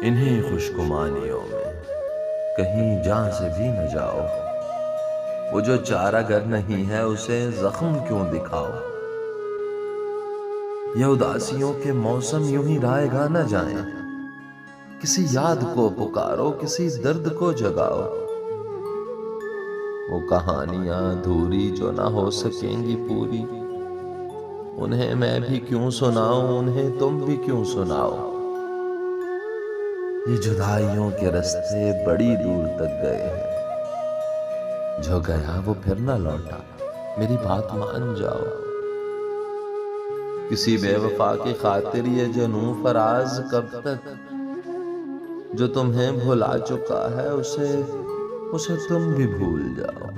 इन्हीं खुशगुमानियों में कहीं जहां से भी न जाओ। वो जो चारागर नहीं है उसे जख्म क्यों दिखाओ। ये उदासियों के मौसम यूं ही रायगा न जाएं। किसी याद को पुकारो, किसी दर्द को जगाओ। वो कहानियां अधूरी जो ना हो सकेंगी पूरी, उन्हें मैं भी क्यों सुनाऊं, उन्हें तुम भी क्यों सुनाओ। ये जुदाइयों के रास्ते बड़ी दूर तक गए हैं। जो गया वो फिर ना लौटा, मेरी बात मान जाओ। किसी बेवफा की खातिर ये जनू फराज कब तक। जो तुम्हें भुला चुका है उसे उसे तुम भी भूल जाओ।